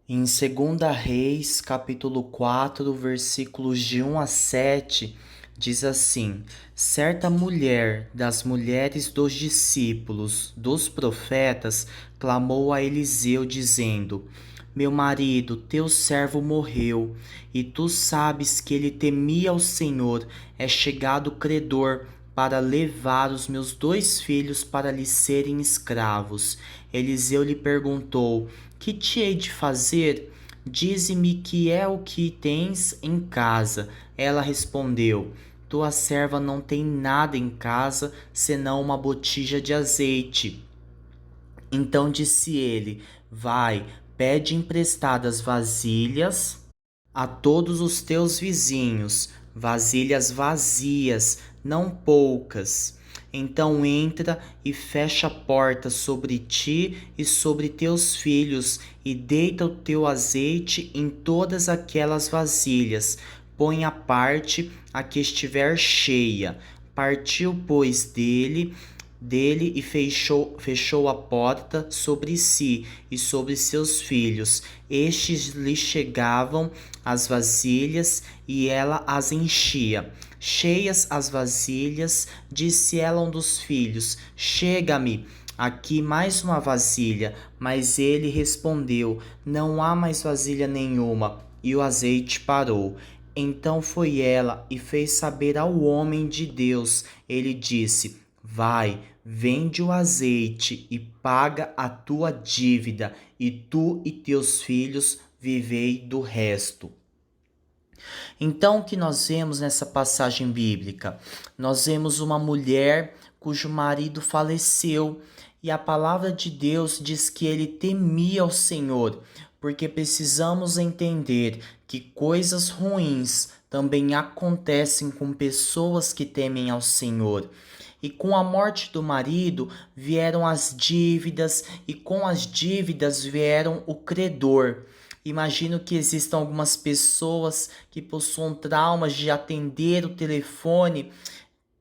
Em 2 Reis, capítulo 4, versículos de 1 a 7, diz assim: Certa mulher das mulheres dos discípulos dos profetas clamou a Eliseu, dizendo: Meu marido, teu servo morreu, e tu sabes que ele temia ao Senhor, é chegado credor para levar os meus 2 filhos para lhe serem escravos. Eliseu lhe perguntou: Que te hei de fazer? Dize-me que é o que tens em casa. Ela respondeu: Tua serva não tem nada em casa senão uma botija de azeite. Então disse ele: Vai, pede emprestadas vasilhas a todos os teus vizinhos, vasilhas vazias, não poucas. Então entra e fecha a porta sobre ti e sobre teus filhos, e deita o teu azeite em todas aquelas vasilhas. Põe à parte a que estiver cheia. Partiu, pois, dele e fechou a porta sobre si e sobre seus filhos. Estes lhe chegavam as vasilhas e ela as enchia. Cheias as vasilhas, disse ela a um dos filhos: Chega-me aqui mais uma vasilha. Mas ele respondeu: Não há mais vasilha nenhuma. E o azeite parou. Então foi ela e fez saber ao homem de Deus. Ele disse: Vai, vende o azeite e paga a tua dívida, e tu e teus filhos vivei do resto. Então, o que nós vemos nessa passagem bíblica? Nós vemos uma mulher cujo marido faleceu, e a palavra de Deus diz que ele temia ao Senhor, porque precisamos entender que coisas ruins também acontecem com pessoas que temem ao Senhor. E com a morte do marido vieram as dívidas, e com as dívidas vieram o credor. Imagino que existam algumas pessoas que possuam traumas de atender o telefone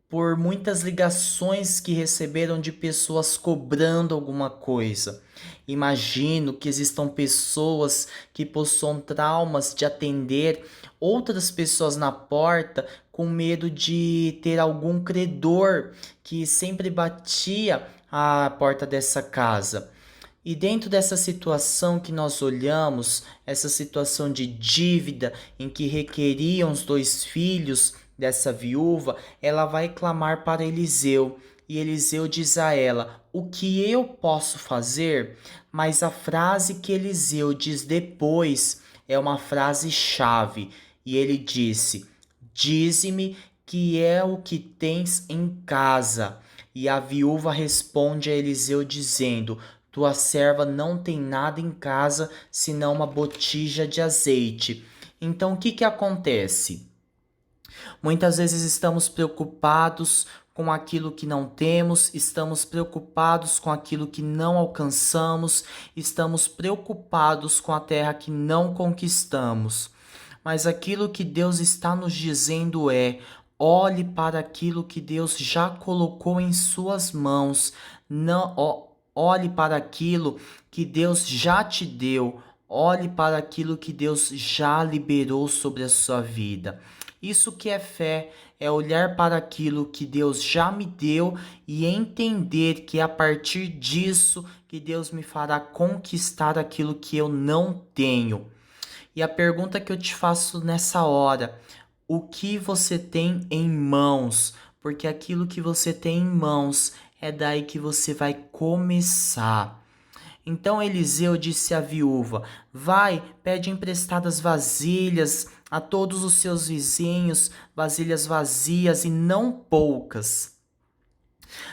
por muitas ligações que receberam de pessoas cobrando alguma coisa. Imagino que existam pessoas que possuam traumas de atender outras pessoas na porta com medo de ter algum credor que sempre batia à porta dessa casa. E dentro dessa situação que nós olhamos, essa situação de dívida em que requeriam os 2 filhos dessa viúva, ela vai clamar para Eliseu. E Eliseu diz a ela: O que eu posso fazer? Mas a frase que Eliseu diz depois é uma frase chave. E ele disse: Dize-me que é o que tens em casa. E a viúva responde a Eliseu dizendo: Tua serva não tem nada em casa senão uma botija de azeite. Então, o que que acontece? Muitas vezes estamos preocupados com aquilo que não temos, estamos preocupados com aquilo que não alcançamos, estamos preocupados com a terra que não conquistamos. Mas aquilo que Deus está nos dizendo é: olhe para aquilo que Deus já colocou em suas mãos. Não, olhe para aquilo que Deus já te deu. Olhe para aquilo que Deus já liberou sobre a sua vida. Isso que é fé, é olhar para aquilo que Deus já me deu e entender que é a partir disso que Deus me fará conquistar aquilo que eu não tenho. E a pergunta que eu te faço nessa hora: o que você tem em mãos? Porque aquilo que você tem em mãos é daí que você vai começar. Então Eliseu disse à viúva: Vai, pede emprestadas vasilhas a todos os seus vizinhos, vasilhas vazias e não poucas.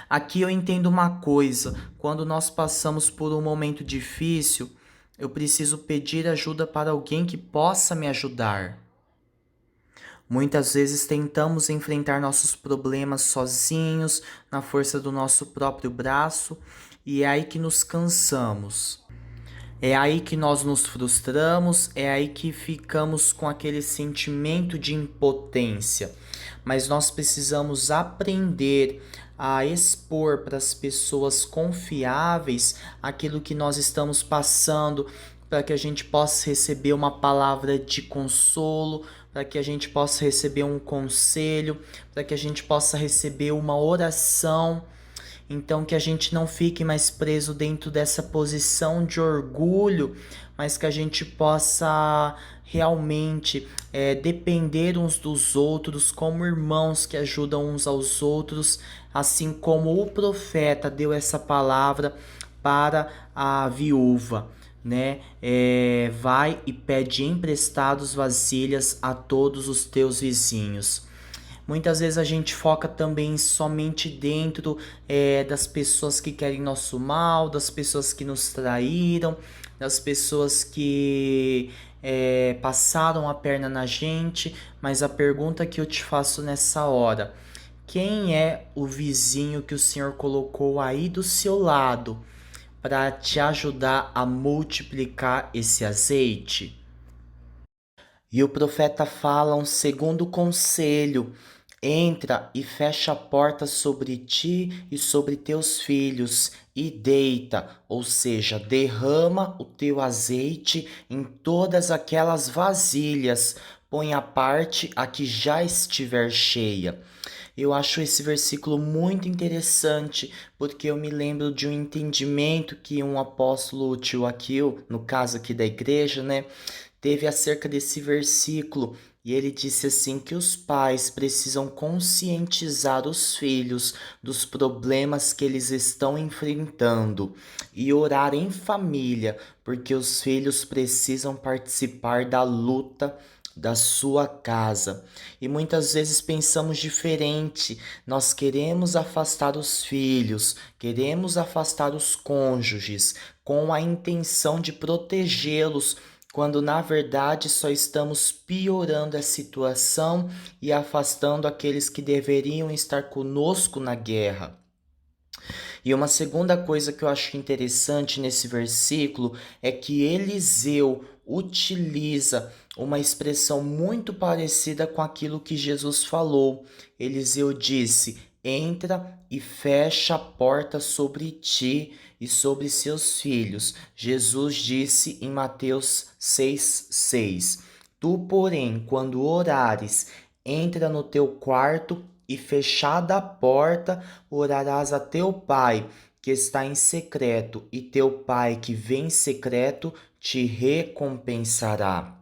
Aqui eu entendo uma coisa: quando nós passamos por um momento difícil, eu preciso pedir ajuda para alguém que possa me ajudar. Muitas vezes tentamos enfrentar nossos problemas sozinhos, na força do nosso próprio braço, e é aí que nos cansamos. É aí que nós nos frustramos, é aí que ficamos com aquele sentimento de impotência. Mas nós precisamos aprender a expor para as pessoas confiáveis aquilo que nós estamos passando, para que a gente possa receber uma palavra de consolo, para que a gente possa receber um conselho, para que a gente possa receber uma oração. Então, que a gente não fique mais preso dentro dessa posição de orgulho, mas que a gente possa realmente depender uns dos outros como irmãos que ajudam uns aos outros, assim como o profeta deu essa palavra para a viúva, né? Vai e pede emprestados vasilhas a todos os teus vizinhos. Muitas vezes a gente foca também somente dentro das pessoas que querem nosso mal, das pessoas que nos traíram, das pessoas que passaram a perna na gente, mas a pergunta que eu te faço nessa hora: quem é o vizinho que o Senhor colocou aí do seu lado para te ajudar a multiplicar esse azeite? E o profeta fala um segundo conselho: entra e fecha a porta sobre ti e sobre teus filhos, e deita, ou seja, derrama o teu azeite em todas aquelas vasilhas, põe a parte a que já estiver cheia. Eu acho esse versículo muito interessante, porque eu me lembro de um entendimento que um apóstolo, o tio Aquil, no caso aqui da igreja, né, teve acerca desse versículo. E ele disse assim que os pais precisam conscientizar os filhos dos problemas que eles estão enfrentando e orar em família, porque os filhos precisam participar da luta da sua casa. E muitas vezes pensamos diferente. Nós queremos afastar os filhos, queremos afastar os cônjuges com a intenção de protegê-los, quando na verdade só estamos piorando a situação e afastando aqueles que deveriam estar conosco na guerra. E uma segunda coisa que eu acho interessante nesse versículo é que Eliseu utiliza uma expressão muito parecida com aquilo que Jesus falou. Eliseu disse: entra e fecha a porta sobre ti e sobre seus filhos. Jesus disse em Mateus 6:6: tu, porém, quando orares, entra no teu quarto e fechada a porta, orarás a teu pai que está em secreto, e teu pai que vem em secreto te recompensará.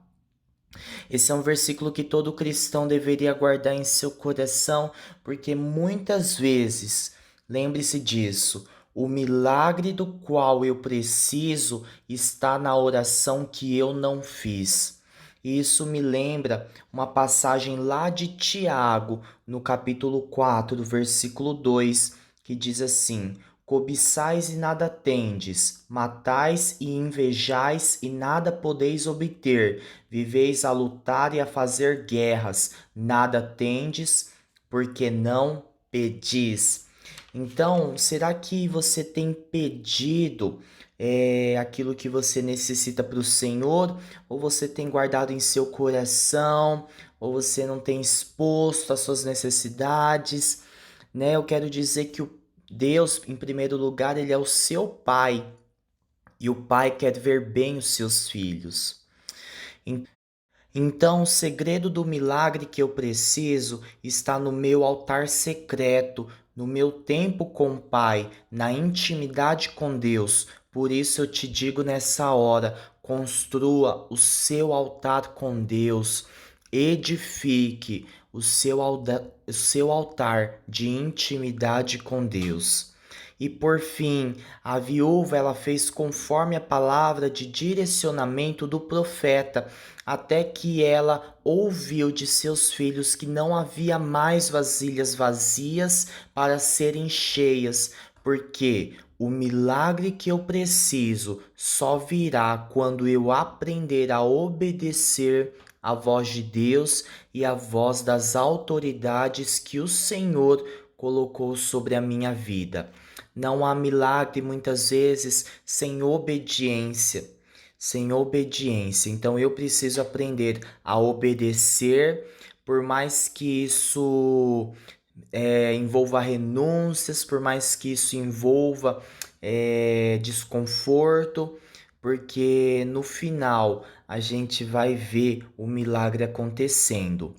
Esse é um versículo que todo cristão deveria guardar em seu coração, porque muitas vezes, lembre-se disso, o milagre do qual eu preciso está na oração que eu não fiz. E isso me lembra uma passagem lá de Tiago, no capítulo 4, versículo 2, que diz assim: cobiçais e nada tendes, matais e invejais e nada podeis obter, viveis a lutar e a fazer guerras, nada tendes, porque não pedis. Então, será que você tem pedido aquilo que você necessita para o Senhor? Ou você tem guardado em seu coração? Ou você não tem exposto as suas necessidades? Né? Eu quero dizer que o Deus, em primeiro lugar, ele é o seu pai. E o pai quer ver bem os seus filhos. Então, o segredo do milagre que eu preciso está no meu altar secreto, no meu tempo com o Pai, na intimidade com Deus. Por isso eu te digo nessa hora: construa o seu altar com Deus, edifique o seu altar de intimidade com Deus. E por fim, a viúva ela fez conforme a palavra de direcionamento do profeta, até que ela ouviu de seus filhos que não havia mais vasilhas vazias para serem cheias, porque o milagre que eu preciso só virá quando eu aprender a obedecer à voz de Deus e à voz das autoridades que o Senhor colocou sobre a minha vida. Não há milagre muitas vezes sem obediência. Sem obediência. Então eu preciso aprender a obedecer, por mais que isso envolva renúncias, por mais que isso envolva desconforto, porque no final a gente vai ver o milagre acontecendo.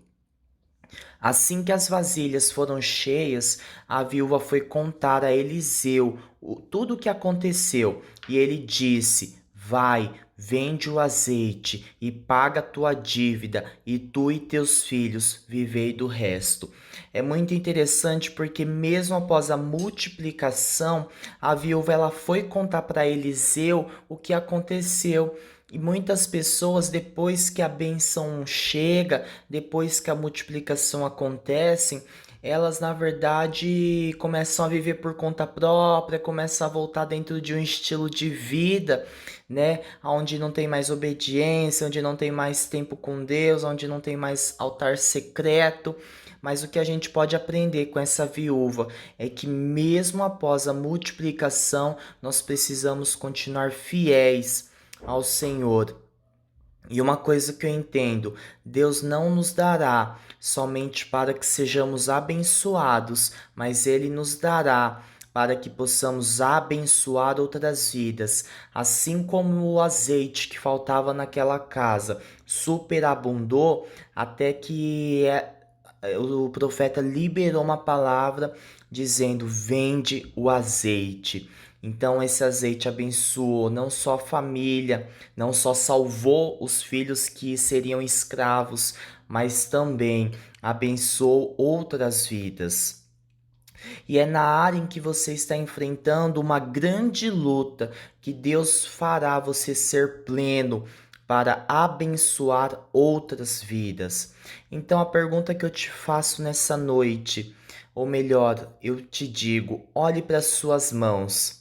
Assim que as vasilhas foram cheias, a viúva foi contar a Eliseu tudo o que aconteceu. E ele disse: Vai, vende o azeite e paga a tua dívida, e tu e teus filhos vivei do resto. É muito interessante porque mesmo após a multiplicação, a viúva ela foi contar para Eliseu o que aconteceu. E muitas pessoas, depois que a benção chega, depois que a multiplicação acontece, elas na verdade começam a viver por conta própria, começam a voltar dentro de um estilo de vida, né? Onde não tem mais obediência, onde não tem mais tempo com Deus, onde não tem mais altar secreto. Mas o que a gente pode aprender com essa viúva é que, mesmo após a multiplicação, nós precisamos continuar fiéis ao Senhor. E uma coisa que eu entendo, Deus não nos dará somente para que sejamos abençoados, mas Ele nos dará para que possamos abençoar outras vidas. Assim como o azeite que faltava naquela casa superabundou, até que o profeta liberou uma palavra dizendo: vende o azeite. Então esse azeite abençoou não só a família, não só salvou os filhos que seriam escravos, mas também abençoou outras vidas. E é na área em que você está enfrentando uma grande luta que Deus fará você ser pleno para abençoar outras vidas. Então a pergunta que eu te faço nessa noite, ou melhor, eu te digo, olhe para as suas mãos.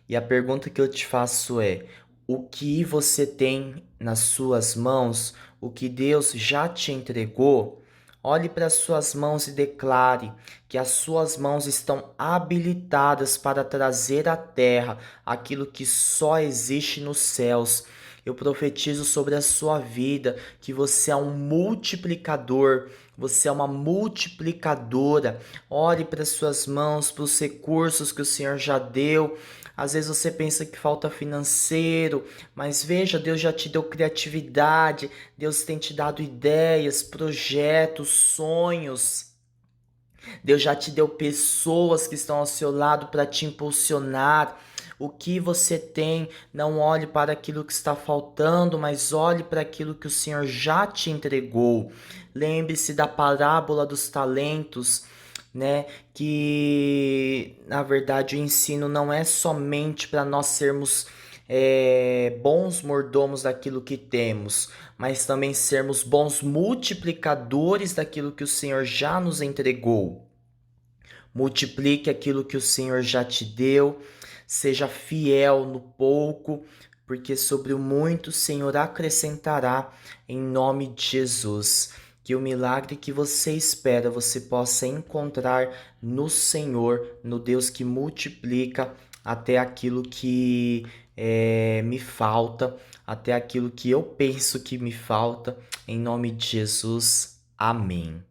E a pergunta que eu te faço é: o que você tem nas suas mãos, o que Deus já te entregou? Olhe para as suas mãos e declare que as suas mãos estão habilitadas para trazer à terra aquilo que só existe nos céus. Eu profetizo sobre a sua vida que você é um multiplicador, você é uma multiplicadora. Olhe para as suas mãos, para os recursos que o Senhor já deu. Às vezes você pensa que falta financeiro, mas veja, Deus já te deu criatividade, Deus tem te dado ideias, projetos, sonhos. Deus já te deu pessoas que estão ao seu lado para te impulsionar. O que você tem, não olhe para aquilo que está faltando, mas olhe para aquilo que o Senhor já te entregou. Lembre-se da parábola dos talentos, né? Que na verdade o ensino não é somente para nós sermos bons mordomos daquilo que temos, mas também sermos bons multiplicadores daquilo que o Senhor já nos entregou. Multiplique aquilo que o Senhor já te deu, seja fiel no pouco, porque sobre o muito o Senhor acrescentará, em nome de Jesus. Que o milagre que você espera você possa encontrar no Senhor, no Deus que multiplica até aquilo que me falta, até aquilo que eu penso que me falta, em nome de Jesus. Amém.